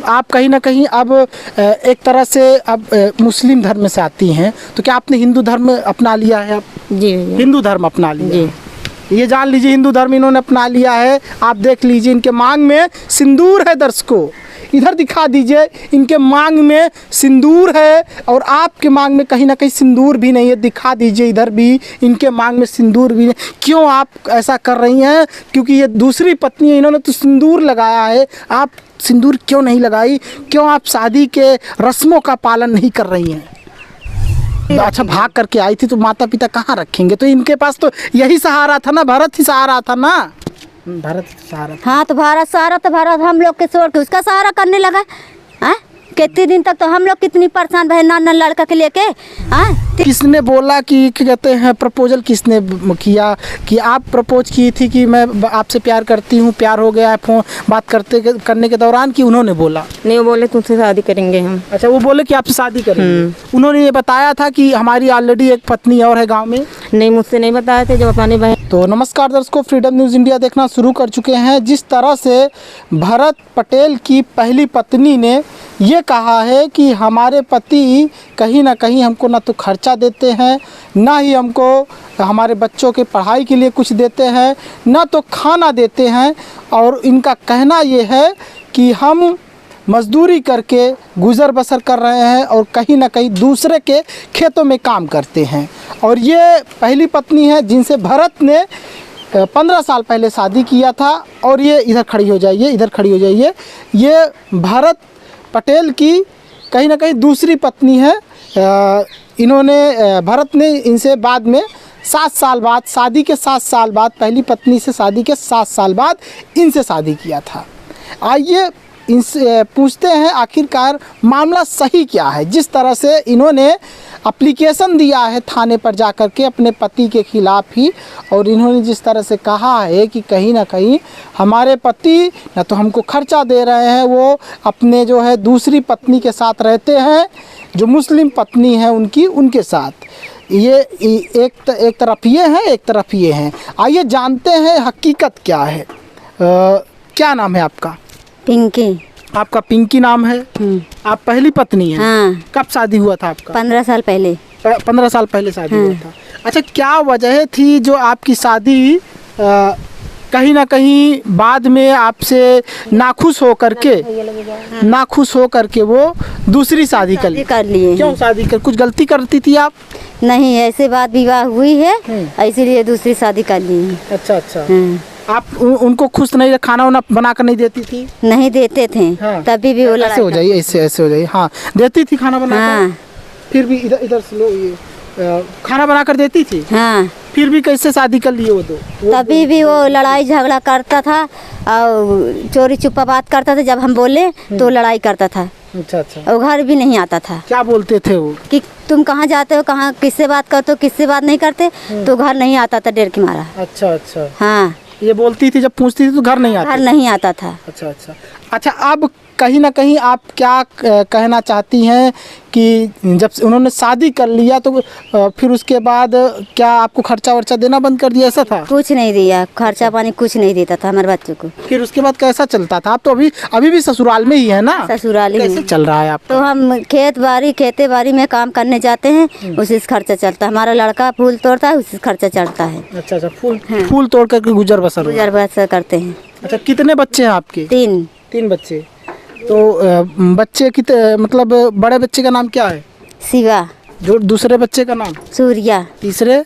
आप कहीं ना कहीं अब एक तरह से अब मुस्लिम धर्म से आती हैं, तो क्या आपने हिंदू धर्म अपना लिया है? आप जी हिंदू धर्म अपना लिया जी। है। ये जान लीजिए हिंदू धर्म इन्होंने अपना लिया है। आप देख लीजिए इनके मांग में सिंदूर है। दर्शकों इधर दिखा दीजिए, इनके मांग में सिंदूर है और आपके मांग में कहीं ना कहीं सिंदूर भी नहीं है। दिखा दीजिए इधर भी इनके मांग में सिंदूर भी नहीं। क्यों आप ऐसा कर रही हैं? क्योंकि ये दूसरी पत्नी है, इन्होंने तो सिंदूर लगाया है, आप सिंदूर क्यों नहीं लगाई? क्यों आप शादी के रस्मों का पालन नहीं कर रही हैं? अच्छा, भाग करके आई थी तो माता पिता कहाँ रखेंगे? तो इनके पास तो यही सहारा था ना, भारत ही सहारा था ना। भारत सहारा था। हाँ तो भारत सहारा, तो भारत हम लोग के छोड़ के उसका सहारा करने लगा। हाँ कितने दिन तक तो हम लोग कितनी परेशान भरे नाना लड़का के लेके। हाँ किसने बोला कि क्या कहते हैं, प्रपोजल किसने किया? कि आप प्रपोज की थी कि मैं आपसे प्यार करती हूँ, प्यार हो गया है फोन बात करने के दौरान, कि उन्होंने बोला? नहीं, वो बोले तुमसे शादी करेंगे हम। अच्छा, वो बोले कि आपसे शादी करेंगे। उन्होंने ये बताया था कि हमारी ऑलरेडी एक पत्नी और है गाँव में? नहीं, मुझसे नहीं बताए थे, जब अपनी बहन। तो नमस्कार दर्शकों, फ्रीडम न्यूज़ इंडिया देखना शुरू कर चुके हैं। जिस तरह से भरत पटेल की पहली पत्नी ने ये कहा है कि हमारे पति कहीं ना कहीं हमको ना तो खर्चा देते हैं, ना ही हमको हमारे बच्चों के पढ़ाई के लिए कुछ देते हैं, ना तो खाना देते हैं, और इनका कहना ये है कि हम मजदूरी करके गुज़र बसर कर रहे हैं और कहीं ना कहीं दूसरे के खेतों में काम करते हैं। और ये पहली पत्नी है जिनसे भरत ने 15 साल पहले शादी किया था। और ये इधर खड़ी हो जाइए, इधर खड़ी हो जाइए। ये भरत पटेल की कहीं ना कहीं दूसरी पत्नी है। इन्होंने भरत ने इनसे बाद में 7 साल बाद, शादी के 7 साल बाद, पहली पत्नी से शादी के 7 साल बाद इनसे शादी किया था। आइए इनसे पूछते हैं आखिरकार मामला सही क्या है। जिस तरह से इन्होंने एप्लीकेशन दिया है थाने पर जाकर के अपने पति के खिलाफ ही, और इन्होंने जिस तरह से कहा है कि कहीं ना कहीं हमारे पति ना तो हमको खर्चा दे रहे हैं, वो अपने जो है दूसरी पत्नी के साथ रहते हैं, जो मुस्लिम पत्नी है उनकी, उनके साथ। ये एक तरफ ये हैं, एक तरफ ये हैं। आइए जानते हैं हकीकत क्या है। क्या नाम है आपका? पिंकी। आपका पिंकी नाम है। आप पहली पत्नी हैं? हाँ। कब शादी हुआ था आपका? 15 साल पहले। 15 साल पहले शादी हुआ था। अच्छा, क्या वजह थी जो आपकी शादी कहीं ना कहीं बाद में आपसे नाखुश हो करके वो दूसरी शादी कर लिए? क्यों शादी कर, कुछ गलती करती थी आप? नहीं, ऐसे बात विवाह हुई है, इसीलिए दूसरी शादी कर ली। अच्छा अच्छा। आप उनको खुश नहीं, खाना वाना बना कर नहीं देती थी? नहीं देते थे। हाँ। तभी भी वो ऐसे हो जाइए, ऐसे हो जाइए। हाँ, देती थी खाना बना कर? हाँ। फिर भी इधर से लो, ये खाना बना कर देती थी? हाँ। फिर भी कैसे शादी कर लिए वो दो? तभी भी वो लड़ाई झगड़ा करता था और चोरी छुपा बात करता था। जब हम बोले तो लड़ाई करता था। अच्छा अच्छा। और घर भी नहीं आता था। क्या बोलते थे वो? कि तुम कहाँ जाते हो, कहाँ किससे बात करते हो, किससे बात नहीं करते, तो घर नहीं आता था डर के मारा। अच्छा अच्छा। हाँ, ये बोलती थी, जब पूछती थी तो घर नहीं आता? घर नहीं आता था। अच्छा अच्छा। अच्छा, अब कहीं ना कहीं आप क्या कहना चाहती हैं कि जब उन्होंने शादी कर लिया तो फिर उसके बाद क्या आपको खर्चा वर्चा देना बंद कर दिया, ऐसा था? कुछ नहीं दिया, खर्चा पानी कुछ नहीं देता था हमारे बच्चों को। फिर उसके बाद कैसा चलता था? आप तो अभी भी ससुराल में ही है ना? ससुराल ही कैसे चल रहा है आप? तो हम खेती बाड़ी में काम करने जाते हैं, उसी से खर्चा चलता है। हमारा लड़का फूल तोड़ता है, उसी से खर्चा चलता है। अच्छा अच्छा। फूल तोड़ करके गुजर बसर करते हैं। अच्छा, कितने बच्चे हैं आपके? 3 बच्चे। तो बच्चे मतलब बड़े बच्चे का नाम क्या है? शिवा। जो दूसरे बच्चे का नाम? सूर्या। तीसरे?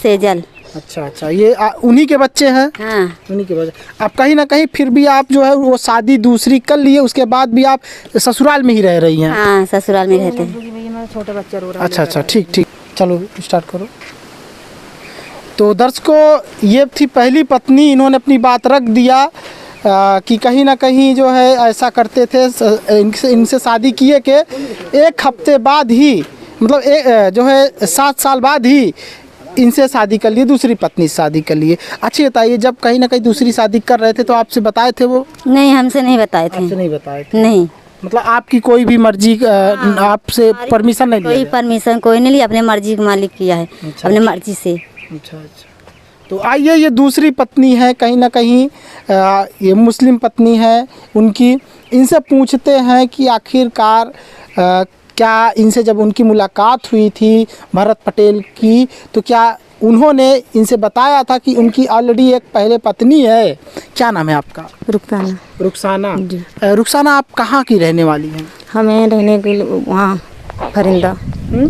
सेजल। अच्छा अच्छा। ये उन्हीं के बच्चे हैं? हाँ। उन्हीं के बच्चे। अब कहीं ना कहीं फिर भी आप जो है वो शादी दूसरी कर लिए, उसके बाद भी आप ससुराल में ही रह रही हैं? हाँ, ससुराल में रहते हैं। छोटा बच्चा रो रहा है। अच्छा अच्छा, ठीक ठीक, चलो स्टार्ट करो। तो दर्शकों, ये थी पहली पत्नी। इन्होंने अपनी बात रख दिया कि कहीं ना कहीं जो है ऐसा करते थे। इनसे शादी किए के 1 हफ्ते बाद ही, मतलब जो है 7 साल बाद ही इनसे शादी कर लिए, दूसरी पत्नी से शादी कर लिए। अच्छी बताइए, जब कहीं ना कहीं दूसरी शादी कर रहे थे तो आपसे बताए थे वो? नहीं, हमसे नहीं बताए थे। आपसे नहीं बताए थे? नहीं। मतलब आपकी कोई भी मर्जी, आपसे परमिशन नहीं लिया? कोई परमिशन कोई नहीं लिया, अपने मर्जी के मालिक किया है। अच्छा, अपने मर्जी से। अच्छा अच्छा। तो आइए, ये दूसरी पत्नी है, कहीं ना कहीं ये मुस्लिम पत्नी है उनकी। इनसे पूछते हैं कि आखिरकार क्या इनसे जब उनकी मुलाकात हुई थी भरत पटेल की, तो क्या उन्होंने इनसे बताया था कि उनकी ऑलरेडी एक पहले पत्नी है? क्या नाम है आपका? रुकसाना। रुखसाना। जी। रुखसाना, आप कहाँ की रहने वाली हैं? हमें रहने के लिए वहाँ फरिंदा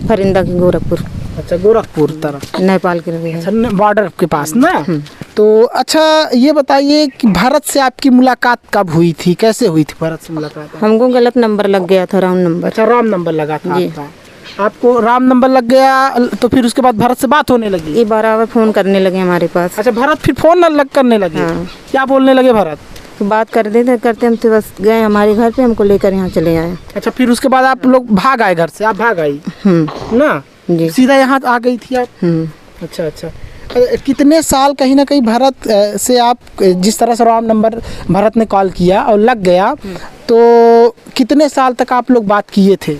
फरिंदा की गोरखपुर, अच्छा, गोरखपुर तरफ, नेपाल के लिए। अच्छा, बॉर्डर के पास ना। तो अच्छा ये बताइए कि भारत से आपकी मुलाकात कब हुई थी, कैसे हुई थी भारत से मुलाकात? हमको गलत नंबर लग गया था, रॉन्ग नंबर। अच्छा, राम नंबर लगा था जी। आपका। आपको राम नंबर लग गया तो फिर उसके बाद भारत से बात होने लगी? ये बराबर फ़ोन करने लगे हमारे पास। अच्छा, भारत फिर फोन करने लगे? हाँ। क्या बोलने लगे भारत? तो बात करते हम तो बस गए हमारे घर पे, हमको लेकर यहाँ चले आए। अच्छा, फिर उसके बाद आप लोग भाग आए घर से? आप भाग आई ना? जी। सीधा यहाँ आ गई थी आप? अच्छा अच्छा। कितने साल कहीं ना कहीं भारत से आप, जिस तरह से राम नंबर भारत ने कॉल किया और लग गया, तो कितने साल तक आप लोग बात किए थे?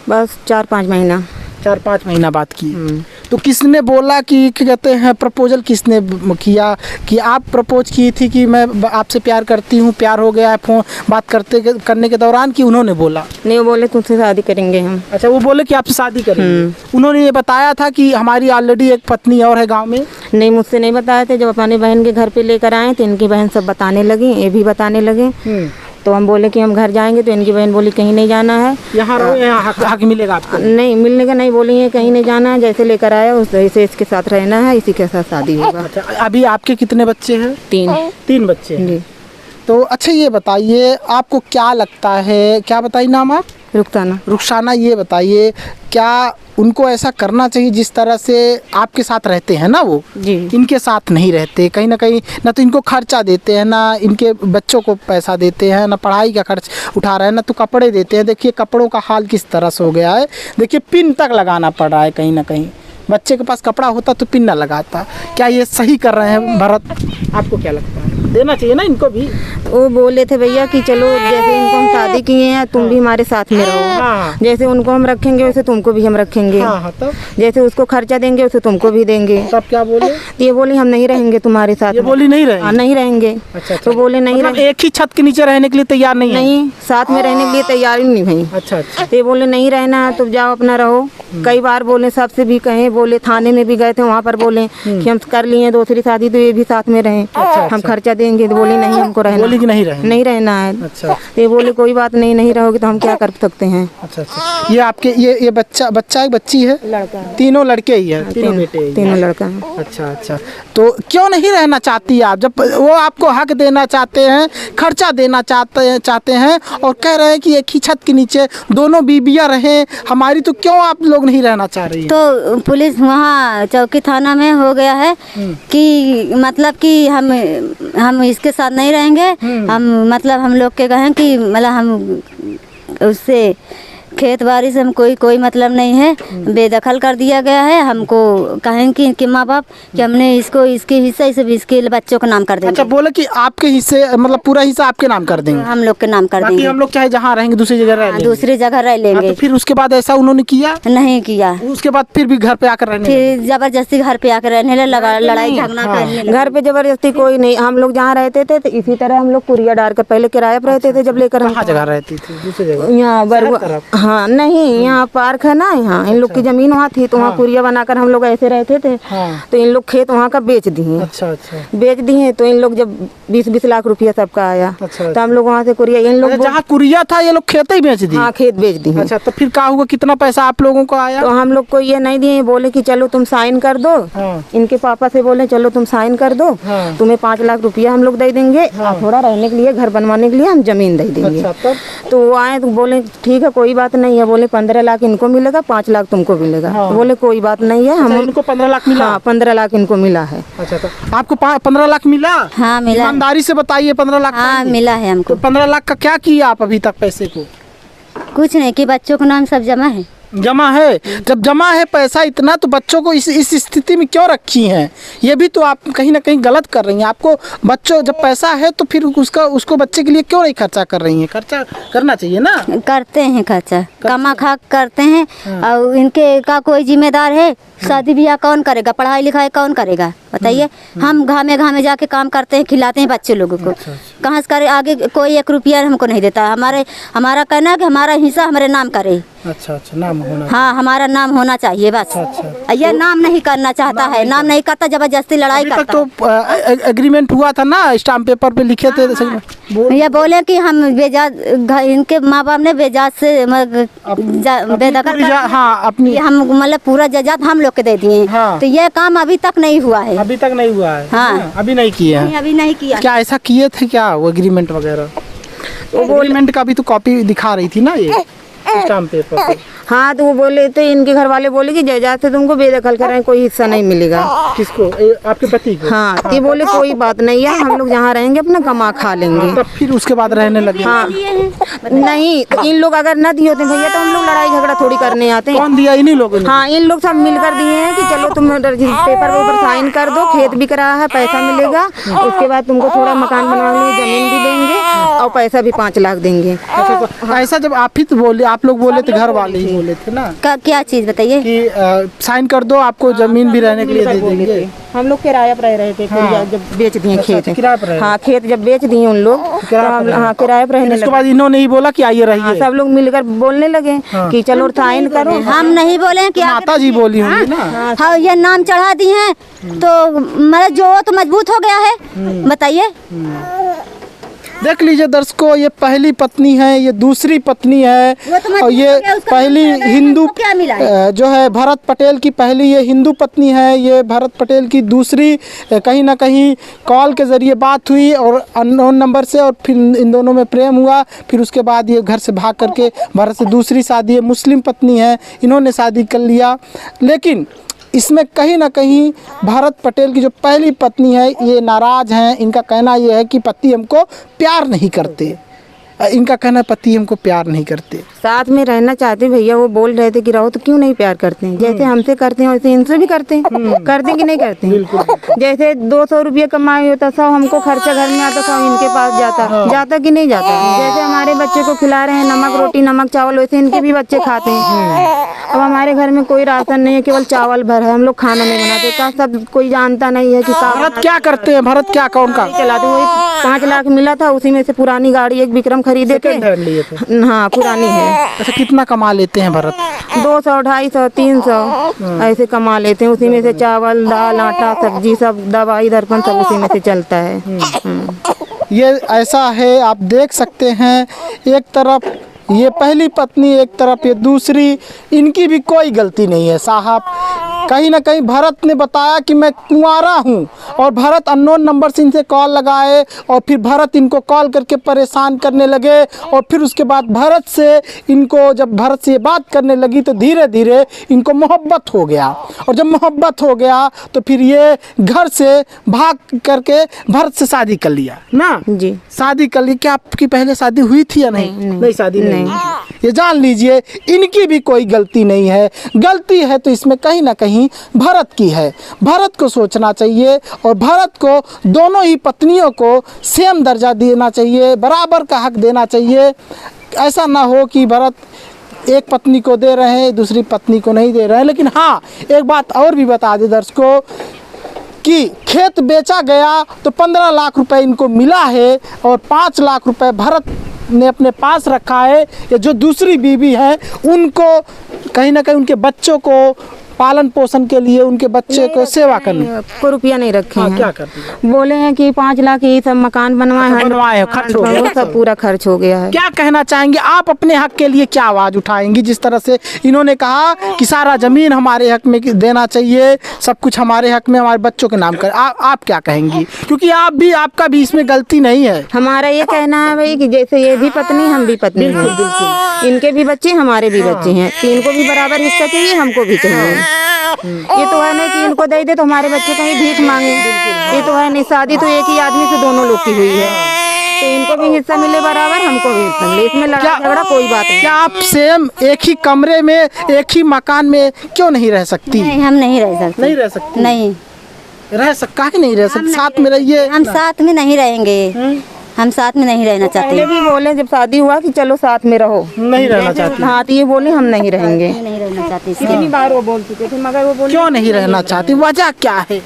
बस 4-5 महीना। 4-5 महीना बात की। तो किसने बोला कि क्या कहते हैं, प्रपोजल किसने किया? कि आप प्रपोज की थी कि मैं आपसे प्यार करती हूँ, प्यार हो गया है फोन बात करने के दौरान, कि उन्होंने बोला? नहीं, वो बोले तुमसे शादी करेंगे हम। अच्छा, वो बोले कि आपसे शादी करेंगे। उन्होंने ये बताया था कि हमारी ऑलरेडी एक पत्नी और है गाँव में? नहीं, मुझसे नहीं बताए थे। जब अपनी बहन के घर पे लेकर आए तो इनकी बहन सब बताने लगी, ये भी बताने लगे। तो हम बोले कि हम घर जाएंगे, तो इनकी बहन बोली कहीं नहीं जाना है, यहाँ रहो, यहाँ हक मिलेगा आपको। नहीं मिलने का नहीं बोली है, कहीं नहीं जाना है, जैसे लेकर आया उस वैसे इसके साथ रहना है, इसी के साथ शादी होगा। अच्छा, अभी आपके कितने बच्चे हैं? 3 बच्चे हैं। जी। तो अच्छा ये बताइए, आपको क्या लगता है, क्या बताइए नाम आप? रुकसाना। रुखसाना, ये बताइए क्या उनको ऐसा करना चाहिए जिस तरह से आपके साथ रहते हैं ना, वो जी। इनके साथ नहीं रहते? कहीं ना कहीं ना तो इनको खर्चा देते हैं, ना इनके बच्चों को पैसा देते हैं, ना पढ़ाई का खर्च उठा रहे हैं, ना तो कपड़े देते हैं। देखिए कपड़ों का हाल किस तरह से हो गया है, देखिए पिन तक लगाना पड़ रहा है। कहीं ना कहीं बच्चे के पास कपड़ा होता तो पिन ना लगाता। क्या ये सही कर रहे हैं भरत? आपको क्या लगता है, देना चाहिए ना इनको भी? वो बोले थे भैया कि चलो जैसे इनको हम शादी किए हैं, तुम भी हमारे साथ में रहो। हाँ। जैसे उनको हम रखेंगे वैसे तुमको भी हम रखेंगे। हाँ, तब जैसे उसको खर्चा देंगे वैसे तुमको भी देंगे। तब क्या बोले? ये बोली हम नहीं रहेंगे तुम्हारे साथ ये में। बोली नहीं रहे? हाँ, नहीं रहेंगे। अच्छा। तो बोले नहीं मतलब एक ही छत के नीचे रहने के लिए तैयार नहीं है? नहीं, साथ में रहने के लिए तैयार ही नहीं भाई। अच्छा अच्छा। तो ये बोले नहीं रहना है, तुम जाओ अपना रहो। कई बार बोले, सबसे भी कहे, बोले थाने में भी गए थे, वहाँ पर बोले कि हम कर लिए दूसरी शादी, तो ये भी साथ में रहें, हम खर्चा देंगे। तो बोले नहीं, हमको रहना, बोली कि नहीं रहे? नहीं रहना है। अच्छा। तो ये बोले कोई बात नहीं, नहीं रहोगे तो हम क्या कर सकते हैं। अच्छा अच्छा। ये आपके ये बच्चा एक बच्ची है? लड़का है। तीनों लड़के ही है? तीनों बेटे ही हैं? तीनों लड़का है। अच्छा अच्छा। तो क्यों नहीं रहना चाहती आप, जब वो आपको हक देना चाहते हैं, खर्चा देना चाहते हैं और कह रहे हैं कि एक ही छत के नीचे दोनों बीबियां रहें हमारी, तो क्यों आप लोग नहीं रहना चाह रही हैं? तो पुलिस वहाँ चौकी थाना में हो गया है कि मतलब कि हम इसके साथ नहीं रहेंगे। हम मतलब हम लोग के कहें कि मतलब हम उससे खेत बाड़ी से हम कोई मतलब नहीं है, बेदखल कर दिया गया है। हमको कहें कि माँ बाप कि हमने इसको इसके हिस्से से भी इसके बच्चों का नाम कर देंगे। अच्छा, बोले कि आपके हिस्से मतलब पूरा हिस्सा आपके नाम कर देंगे? हम लोग के नाम कर बाकी देंगे। हम लोग चाहे जहाँ रहेंगे दूसरी जगह रह लेंगे? दूसरी जगह रह हाँ, लेंगे। तो फिर उसके बाद ऐसा उन्होंने किया? नहीं किया। उसके बाद फिर भी घर पे आकर रहने लगे? फिर जबरदस्ती घर पे आकर रहने लगा, लड़ाई झगड़ा करने लगा। घर पे जबरदस्ती कोई नहीं। हम लोग जहाँ रहते थे तो इसी तरह हम लोग कुरिया डाल कर पहले किराए पर रहते थे, जब लेकर हम कहाँ जगह रहती थी? दूसरी जगह? यहाँ तरफ? हाँ नहीं, यहाँ पार्क है ना, यहाँ इन लोग की जमीन वहाँ थी, तो वहाँ कुरिया बनाकर हम लोग ऐसे रहते थे। हाँ। तो इन लोग खेत वहाँ का बेच दिए। अच्छा अच्छा। बेच दिए तो इन लोग जब 20-20 लाख रुपया सबका आया, अच्छा। तो हम लोग वहाँ से कुरिया इन लोग जहाँ कुरिया था ये लोग खेत ही बेच दिए? हाँ, खेत बेच दिए। अच्छा, तो फिर क्या हुआ, कितना पैसा आप लोगों को आया? तो हम लोग को ये नहीं दिए, बोले कि चलो तुम साइन कर दो। हाँ। इनके पापा से बोले चलो तुम साइन कर दो, हाँ। तुम्हें 5 लाख रुपया हम लोग दे देंगे, और थोड़ा रहने के लिए, घर बनवाने के लिए हम जमीन दे देंगे। अच्छा, तब? तो वो आए तो बोले ठीक है कोई बात नहीं है। बोले 15 लाख इनको मिलेगा, 5 लाख तुमको मिलेगा। हाँ। तो बोले कोई बात नहीं है। हम इनको 15 लाख मिला? हाँ, 15 लाख इनको मिला है। अच्छा, तो आपको 15 लाख मिला? हाँ मिला। ईमानदारी से बताइए, 15 लाख? हाँ मिला है हमको। तो 15 लाख का क्या किया आप अभी तक पैसे को? कुछ नहीं, कि बच्चों का नाम सब जमा है। जमा है? जब जमा है पैसा इतना, तो बच्चों को इस स्थिति में क्यों रखी हैं? ये भी तो आप कहीं ना कहीं गलत कर रही हैं। आपको बच्चों जब पैसा है तो फिर उसको बच्चे के लिए क्यों नहीं खर्चा कर रही हैं? खर्चा करना चाहिए ना। करते हैं खर्चा, कमा खा करते हैं। और इनके का कोई जिम्मेदार है? शादी ब्याह कौन करेगा? पढ़ाई लिखाई कौन करेगा? बताइए। हम घामे घामे जाके काम करते हैं, खिलाते हैं बच्चे लोगों को। कहाँ से करे, आगे कोई 1 रुपया हमको नहीं देता। हमारा कहना है कि हमारा हिस्सा हमारे नाम करे। अच्छा, नाम होना। हाँ, हमारा नाम होना चाहिए बस। ये नाम नहीं करना चाहता है, नाम नहीं करता, जबरदस्ती लड़ाई करता। तो एग्रीमेंट हुआ था ना, स्टाम्प पेपर पे लिखे थे। ये बोले कि हम बेजात, इनके माँ बाप ने बेजात से बेदखल, हाँ, अपनी हम मतलब पूरा जायदाद हम लोग के दे दिए। हाँ। तो ये काम अभी तक नहीं हुआ है। अभी तक नहीं हुआ है। हाँ। अभी नहीं किया है। अभी नहीं किया। क्या ऐसा किए थे क्या वो एग्रीमेंट वगैरह? एग्रीमेंट का भी तो कॉपी दिखा रही थी ना ये स्टाम्प पेपर पे। हाँ, तो वो बोले थे, इनके घर वाले बोले कि जायदाद से तुमको बेदखल कराएं, कोई हिस्सा नहीं मिलेगा। किसको? आपके पति को? हाँ, ये बोले कोई बात नहीं है, हम लोग जहाँ रहेंगे अपना कमा खा लेंगे। तब फिर उसके बाद रहने लगे? हाँ, नहीं तो इन लोग अगर न दिए होते भैया तो हम लोग लड़ाई झगड़ा थोड़ी करने आते हैं। कौन दिया? इन्हीं लोगों ने? हाँ, इन लोग सब मिलकर दिए हैं कि चलो तुम पेपर साइन कर दो, खेत बिक रहा है, पैसा मिलेगा, उसके बाद तुमको थोड़ा मकान बनवाने में जमीन भी देंगे और पैसा भी 5 लाख देंगे। ऐसा जब आप ही तो बोले, आप लोग बोले थे, घर वाले ही बोले थे ना? क्या चीज बताइए? कि साइन कर दो, आपको जमीन भी रहने के लिए दे देंगे। हम लोग किराया पर रह रहे थे। हाँ। जब बेच दिए खेत, किराए पर रहे? हाँ, खेत जब बेच दिए उन लोग तो हाँ किराए पर रहने उसके बाद इन्होंने ही बोला कि आइए रहिए। सब लोग मिलकर बोलने लगे कि चलो साइन करो। हम नहीं बोले कि माता जी बोली होंगी ना। हाँ, ये नाम चढ़ा दिए हैं तो मतलब जो तो मजबूत हो गया है। बताइए। देख लीजिए दर्शकों, ये पहली पत्नी है, ये दूसरी पत्नी है, और ये पहली हिंदू जो है भरत पटेल की पहली ये हिंदू पत्नी है, ये भरत पटेल की दूसरी। कहीं ना कहीं कॉल के ज़रिए बात हुई और अननोन नंबर से, और फिर इन दोनों में प्रेम हुआ। फिर उसके बाद ये घर से भाग करके भरत से दूसरी शादी है, मुस्लिम पत्नी है, इन्होंने शादी कर लिया। लेकिन इसमें कहीं ना कहीं भरत पटेल की जो पहली पत्नी है ये नाराज़ हैं। इनका कहना ये है कि पति हमको प्यार नहीं करते। इनका कहना पति हमको प्यार नहीं करते, साथ में रहना चाहते भैया। वो बोल रहे थे कि रहो, तो क्यों नहीं प्यार करते हैं? जैसे हमसे करते हैं वैसे इनसे भी करते हैं। करते हैं कि नहीं करते हैं? जैसे 200 रुपये कमाई होता, 100 हमको खर्चा घर में आता, 100 इनके पास जाता कि नहीं जाता? जैसे हमारे बच्चे को खिला रहे हैं नमक रोटी नमक चावल, वैसे इनके भी बच्चे खाते हैं। अब हमारे घर में कोई राशन नहीं है, केवल चावल भर है, हम लोग खाना नहीं बनाते। का सब कोई जानता नहीं है कि भरत क्या करते हैं? भरत क्या कौन का चलाते? वही 5 लाख मिला था, उसी में से पुरानी गाड़ी एक विक्रम खरीदे थे। हाँ, पुरानी है। अच्छा, कितना कमा लेते हैं भरत? 200 250 300 ऐसे कमा लेते हैं। उसी में से चावल दाल आटा सब्जी सब दवाई दर्पण सब उसी में से चलता है। ये ऐसा है, आप देख सकते हैं। एक तरफ ये पहली पत्नी, एक तरफ ये दूसरी, इनकी भी कोई गलती नहीं है साहब। कहीं ना कहीं भरत ने बताया कि मैं कुंवारा हूँ, और भरत अननोन नंबर से इनसे कॉल लगाए, और फिर भरत इनको कॉल करके परेशान करने लगे। और फिर उसके बाद भरत से इनको, जब भरत से ये बात करने लगी तो धीरे धीरे इनको मोहब्बत हो गया। और जब मोहब्बत हो गया तो फिर ये घर से भाग करके भरत से शादी कर लिया ना जी। शादी कर ली। क्या आपकी पहले शादी हुई थी या नहीं शादी नहीं। ये जान लीजिए, इनकी भी कोई गलती नहीं है। गलती है तो इसमें कहीं ना कहीं भरत की है। भरत को सोचना चाहिए, और भरत को दोनों ही पत्नियों को सेम दर्जा देना चाहिए, बराबर का हक देना चाहिए। ऐसा ना हो कि भरत एक पत्नी को दे रहे हैं, दूसरी पत्नी को नहीं दे रहे हैं। लेकिन हाँ, एक बात और भी बता दें दर्शकों कि खेत बेचा गया तो 15 लाख रुपए इनको मिला है, और 5 लाख रुपए भरत ने अपने पास रखा है। ये जो दूसरी बीवी है उनको कहीं ना कहीं उनके बच्चों को पालन पोषण के लिए, उनके बच्चे को सेवा करने को रुपया नहीं रखे हैं। क्या करती है? बोले हैं कि 5 लाख ये सब मकान बनवाए हैं, खर्च हो गया, सब पूरा खर्च हो गया है। क्या कहना चाहेंगे आप? अपने हक के लिए क्या आवाज़ उठाएंगी? जिस तरह से इन्होंने कहा कि सारा ज़मीन हमारे हक में देना चाहिए, सब कुछ हमारे हक में, हमारे बच्चों के नाम कर, आप क्या कहेंगी? क्योंकि आपका भी इसमें गलती नहीं है। हमारा ये कहना है भाई कि जैसे ये भी पत्नी हम भी पत्नी हैं, इनके भी बच्चे हमारे भी बच्चे हैं, तो इनको भी बराबर हिस्सा चाहिए, हमको भी चाहिए। ये तो है नहीं कि इनको दे दे तो हमारे बच्चे कहीं भीख मांगे। ये तो है नहीं, शादी तो एक ही आदमी से दोनों लोग की हुई है, तो इनको भी हिस्सा मिले बराबर, हमको भी हिस्सा मिले। इसमें लड़ाई झगड़ा कोई बात नहीं। क्या आप सेम एक ही कमरे में, एक ही मकान में क्यों नहीं रह सकती? नहीं, हम नहीं रह सकते। नहीं रह सकती? नहीं रह सकता है, नहीं रह सकते? साथ में रहिए। हम साथ में नहीं रहेंगे, हम साथ में नहीं रहना चाहते। पहले भी बोले जब शादी हुआ कि चलो साथ में रहो, नहीं रहना चाहती। हाँ, तो ये बोले हम नहीं रहेंगे। नहीं रहना चाहते। कितनी बार वो बोल चुके थे, मगर वो बोले क्यों नहीं रहना चाहती? वजह क्या है?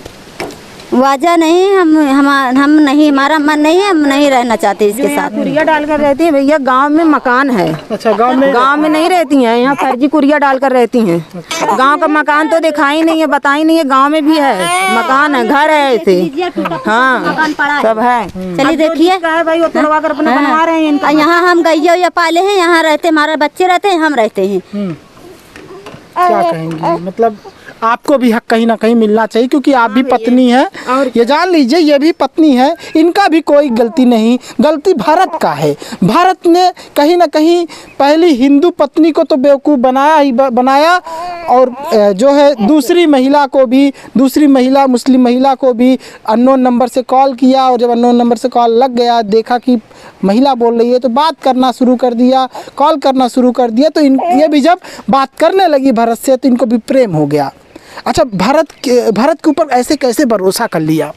वजह नहीं, हम नहीं, हमारा मन नहीं है, हम नहीं रहना चाहते इसके साथ। कुरिया डालकर रहती है भैया, गांव में मकान है। अच्छा, गांव में नहीं रहती हैं, यहाँ फर्जी कुरिया डालकर रहती हैं। गांव का मकान तो देखा ही नहीं है, बता ही नहीं है। गांव में भी है मकान, है घर है ऐसे, हाँ सब है। चलिए देखिए भाई वो तोड़वा कर अपने बनवा रहे हैं इनका। यहाँ हम गैया पाले हैं, यहाँ रहते, हमारे बच्चे रहते हैं, हम रहते हैं। क्या कहेंगी, मतलब आपको भी हक कहीं ना कहीं मिलना चाहिए, क्योंकि आप भी पत्नी है। ये जान लीजिए, ये भी पत्नी है, इनका भी कोई गलती नहीं, गलती भारत का है। भारत ने कहीं ना कहीं पहली हिंदू पत्नी को तो बेवकूफ़ बनाया और जो है दूसरी महिला मुस्लिम महिला को भी अननोन नंबर से कॉल किया, और जब अननोन नंबर से कॉल लग गया, देखा कि महिला बोल रही है, तो बात करना शुरू कर दिया, कॉल करना शुरू कर दिया। तो ये भी जब बात करने लगी भारत से, तो इनको भी प्रेम हो गया। अच्छा, भारत के ऊपर ऐसे कैसे भरोसा कर लिया?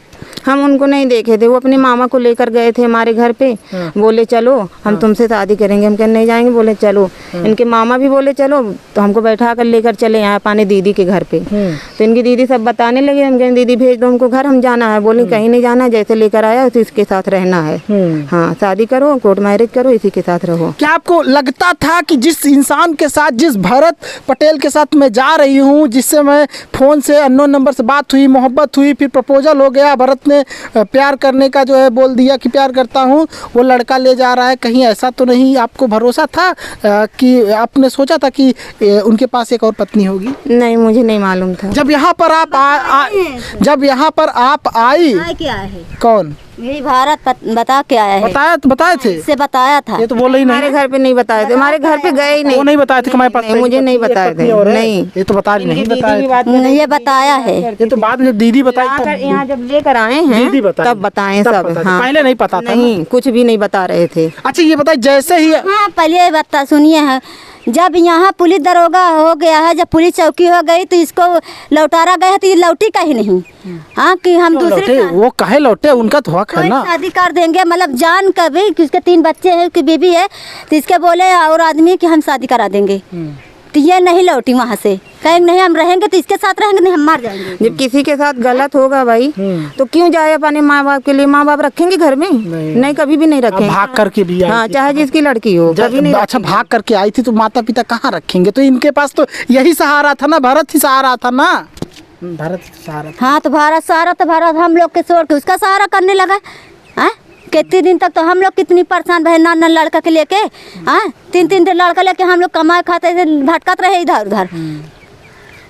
हम उनको नहीं देखे थे, वो अपने मामा को लेकर गए थे हमारे घर पे। बोले चलो हम तुमसे शादी करेंगे, हम कहने नहीं जाएंगे, बोले चलो। इनके मामा भी बोले चलो, तो हमको बैठा कर लेकर चले यहाँ अपने दीदी के घर पे। तो इनकी दीदी सब बताने लगे, हम कहें दीदी भेज दो हमको घर, हम जाना है। बोले कहीं नहीं जाना, जैसे लेकर आया तो इसके साथ रहना है। हाँ, शादी करो, कोर्ट मैरिज करो, इसी के साथ रहो। क्या आपको लगता था कि जिस इंसान के साथ, जिस भरत पटेल के साथ मैं जा रही हूँ, जिससे मैं फ़ोन से अननोन नंबर से बात हुई, मोहब्बत हुई, फिर प्रपोजल हो गया, भरत ने प्यार करने का जो है बोल दिया कि प्यार करता हूँ, वो लड़का ले जा रहा है, कहीं ऐसा तो नहीं? आपको भरोसा था कि आपने सोचा था कि उनके पास एक और पत्नी होगी? नहीं, मुझे नहीं मालूम था। जब यहाँ पर आप आई, क्या है कौन? यही भारत बता के आया है। बताए थे? से बताया था। ये तो बोले ही नहीं। हमारे घर पे नहीं बताए थे, हमारे घर पे गए ही नहीं। वो नहीं बताए थे कि हमारे पास मुझे नहीं बताए थे, नहीं। ये तो बता नहीं बताए, ये बताया है। ये तो बाद में जब दीदी बताई, यहाँ जब लेकर आए हैं तब बताए सब। हाँ, पहले नहीं पता था? नहीं, कुछ भी नहीं बता रहे थे। अच्छा, ये बताइए, जैसे ही हाँ, पहले बता सुनिए है, जब यहाँ पुलिस दरोगा हो गया है, जब पुलिस चौकी हो गई, तो इसको लौटारा गया है, तो ये लौटी कहीं नहीं। हाँ, कि हम दूसरे वो कहे लौटे, उनका तो हक है ना। शादी कर देंगे, मतलब जान कर भी कि उसके 3 बच्चे हैं, उसकी बीबी है, तो इसके बोले और आदमी कि हम शादी करा देंगे, तो ये नहीं लौटी वहाँ से। कहेंगे नहीं हम रहेंगे तो इसके साथ रहेंगे, नहीं हम मर जाएंगे। जब किसी के साथ गलत होगा भाई, तो क्यों जाए अपने माँ बाप के लिए? माँ बाप रखेंगे घर में? नहीं, कभी भी नहीं रखेंगे। भाग करके भी आई हाँ, थी। चाहे जिसकी लड़की हो, कभी नहीं। अच्छा, भाग करके आई थी, तो माता पिता कहाँ रखेंगे? तो इनके पास तो यही सहारा था ना, भारत ही सहारा था ना। भारत सहारा था। हाँ, तो भारत सहारा, तो भारत हम लोग के छोड़ के उसका सहारा करने लगा। हाँ, कितने दिन तक तो हम लोग कितनी परेशान रहे, ना लड़का के लेके। हाँ, 3 लड़का लेके हम लोग कमाए खाते भटकत रहे इधर उधर।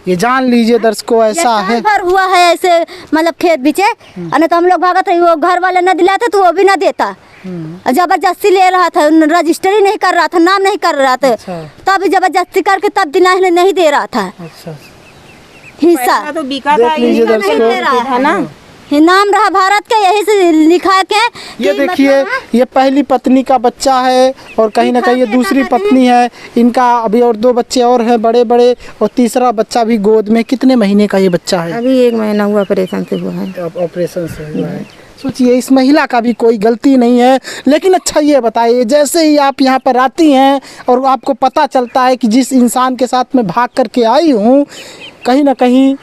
ये जान लीजिए दर्शकों, ऐसा है। भर हुआ है ऐसे, मतलब खेत बीचे, और तो हम लोग भागत रहे, वो घर वाले न दिलाते तो वो भी न देता, जबरदस्ती ले रहा था, रजिस्ट्री नहीं कर रहा था, नाम नहीं कर रहा था, तब जबरदस्ती करके तब दिला नहीं दे रहा था हिस्सा। तो बिका था, लीजिए दर्शकों, था ना, नाम रहा भारत के, यही से लिखा के। ये देखिए, ये पहली पत्नी का बच्चा है, और कहीं ना कहीं ये दूसरी पत्नी है। इनका अभी और 2 बच्चे और हैं, बड़े बड़े, और तीसरा बच्चा भी गोद में। कितने महीने का ये बच्चा है? अभी 1 महीना हुआ, ऑपरेशन से हुआ है। ऑपरेशन से हुआ है। सोचिए, इस महिला का भी कोई गलती नहीं है। लेकिन अच्छा, ये बताइए, जैसे ही आप यहाँ पर आती हैं और आपको पता चलता है कि जिस इंसान के साथ मैं भाग करके आई हूँ, कहीं ना कहीं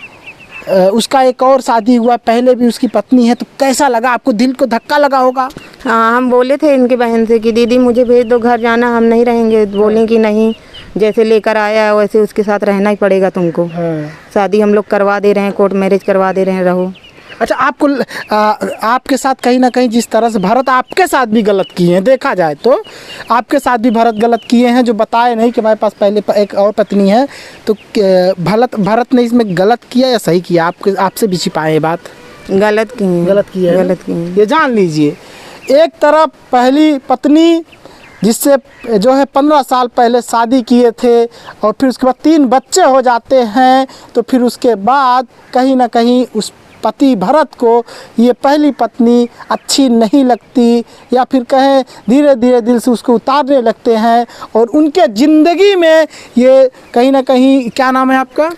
उसका एक और शादी हुआ, पहले भी उसकी पत्नी है, तो कैसा लगा आपको? दिल को धक्का लगा होगा। हाँ, हम बोले थे इनकी बहन से कि दीदी मुझे भेज दो, घर जाना, हम नहीं रहेंगे। बोले कि नहीं, जैसे लेकर आया है वैसे उसके साथ रहना ही पड़ेगा तुमको। शादी हम लोग करवा दे रहे हैं, कोर्ट मैरिज करवा दे रहे हैं, रहो। अच्छा, आपको आपके साथ कहीं ना कहीं जिस तरह से भारत आपके साथ भी गलत किए हैं, देखा जाए तो आपके साथ भी भारत गलत किए हैं, जो बताए नहीं कि हमारे पास पहले एक और पत्नी है, तो भारत ने इसमें गलत किया या सही किया? आपसे भी छिपाए ये बात? गलत की है। ये जान लीजिए, एक तरफ पहली पत्नी जिससे जो है 15 साल पहले शादी किए थे, और फिर उसके बाद 3 बच्चे हो जाते हैं, तो फिर उसके बाद कहीं ना कहीं उस पति भरत को ये पहली पत्नी अच्छी नहीं लगती, या फिर कहें धीरे धीरे दिल से उसको उतारने लगते हैं, और उनके ज़िंदगी में ये कहीं ना कहीं, क्या नाम है आपका?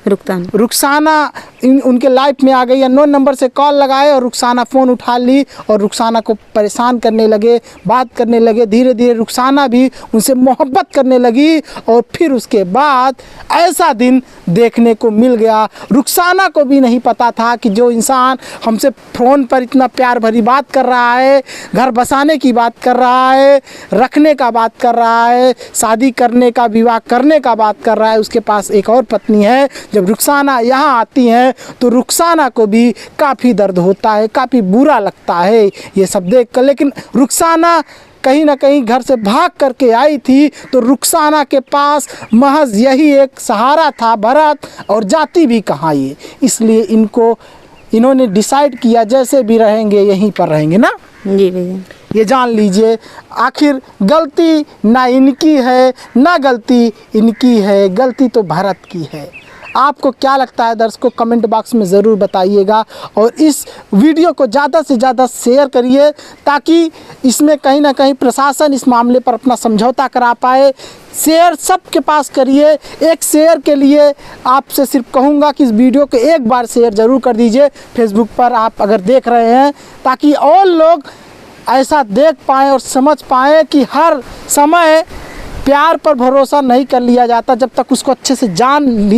रुखसाना उनके लाइफ में आ गई। अननोन नंबर से कॉल लगाए और रुखसाना फ़ोन उठा ली, और रुखसाना को परेशान करने लगे, बात करने लगे। धीरे धीरे रुखसाना भी उनसे मोहब्बत करने लगी, और फिर उसके बाद ऐसा दिन देखने को मिल गया। रुखसाना को भी नहीं पता था कि जो इंसान इंसान हमसे फ़ोन पर इतना प्यार भरी बात कर रहा है, घर बसाने की बात कर रहा है, रखने का बात कर रहा है, शादी करने का, विवाह करने का बात कर रहा है, उसके पास एक और पत्नी है। जब रुखसाना यहाँ आती हैं तो रुखसाना को भी काफ़ी दर्द होता है, काफ़ी बुरा लगता है ये सब देख कर। लेकिन रुखसाना कहीं ना कहीं घर से भाग करके आई थी, तो रुखसाना के पास महज यही एक सहारा था, भरत, और जाति भी कहाँ ये। इसलिए इन्होंने डिसाइड किया जैसे भी रहेंगे यहीं पर रहेंगे ना। जी भैया, ये जान लीजिए, आखिर गलती ना इनकी है ना गलती इनकी है, गलती तो भरत की है। आपको क्या लगता है दर्शकों, कमेंट बॉक्स में ज़रूर बताइएगा, और इस वीडियो को ज़्यादा से ज़्यादा शेयर करिए ताकि इसमें कहीं ना कहीं प्रशासन इस मामले पर अपना समझौता करा पाए। शेयर सबके पास करिए। एक शेयर के लिए आपसे सिर्फ कहूँगा कि इस वीडियो को एक बार शेयर ज़रूर कर दीजिए फेसबुक पर आप अगर देख रहे हैं, ताकि और लोग ऐसा देख पाएँ और समझ पाएँ कि हर समय प्यार पर भरोसा नहीं कर लिया जाता जब तक उसको अच्छे से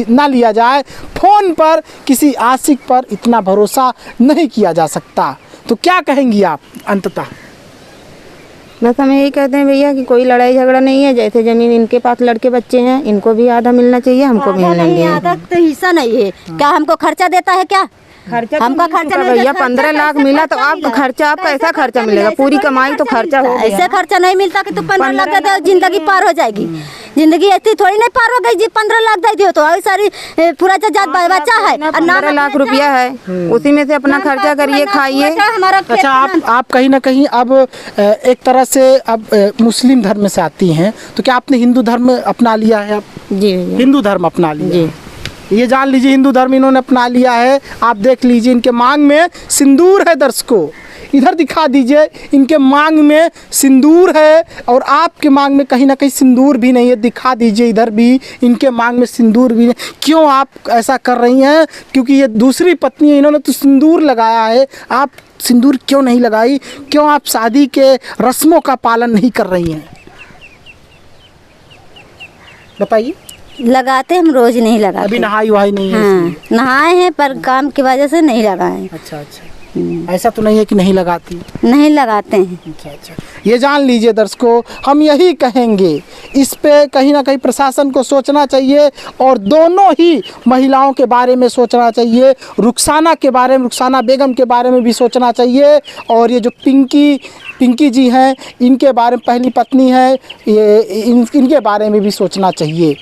ना लिया जाए। फ़ोन पर किसी आशिक पर इतना भरोसा नहीं किया जा सकता। तो क्या कहेंगी आप अंततः? बस हम यही कहते हैं भैया कि कोई लड़ाई झगड़ा नहीं है। जैसे ज़मीन इनके पास लड़के बच्चे हैं, इनको भी आधा मिलना चाहिए, हमको भी मिलना चाहिए। आधा तो हिस्सा नहीं है। क्या हमको खर्चा देता है क्या? हमका खर्चा नहीं भैया 15 लाख मिला तो आपका खर्चा, आपका ऐसा खर्चा मिलेगा, पूरी कमाई तो खर्चा हो गया। ऐसे खर्चा नहीं मिलता कि तू 15 लाख दे दे और जिंदगी पार हो जाएगी। जिंदगी ऐसी थोड़ी नहीं पार हो गई जी 15 लाख दे दियो तो और सारी पूरा जात बच्चा है और 15 लाख रुपया है, उसी में से अपना खर्चा करिए, खाइए। अच्छा, आप कहीं ना कहीं अब एक तरह से अब मुस्लिम धर्म से आती हैं, तो क्या आपने हिंदू धर्म अपना लिया है? आप जी भैया, हिंदू धर्म अपना लिया जी। ये जान लीजिए, हिंदू धर्म इन्होंने अपना लिया है। आप देख लीजिए, इनके मांग में सिंदूर है। दर्शकों इधर दिखा दीजिए, इनके मांग में सिंदूर है और आपके मांग में कहीं ना कहीं सिंदूर भी नहीं है। दिखा दीजिए, इधर भी इनके मांग में सिंदूर भी नहीं। क्यों आप ऐसा कर रही हैं? क्योंकि ये दूसरी पत्नी है, इन्होंने तो सिंदूर लगाया है, आप सिंदूर क्यों नहीं लगाई? क्यों आप शादी के रस्मों का पालन नहीं कर रही हैं? बताइए। लगाते हम रोज नहीं लगाते। अभी नहाई वहाई नहीं है? हाँ, नहाए हैं पर काम की वजह से नहीं लगाए। अच्छा अच्छा, ऐसा तो नहीं है कि नहीं लगाती? नहीं लगाते हैं। अच्छा अच्छा, ये जान लीजिए दर्शकों, हम यही कहेंगे, इस पे कहीं ना कहीं प्रशासन को सोचना चाहिए और दोनों ही महिलाओं के बारे में सोचना चाहिए। रुखसाना के बारे में, रुखसाना बेगम के बारे में भी सोचना चाहिए, और ये जो पिंकी जी हैं, इनके बारे में, पहली पत्नी है ये, इनके बारे में भी सोचना चाहिए।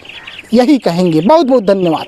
यही कहेंगे। बहुत बहुत धन्यवाद।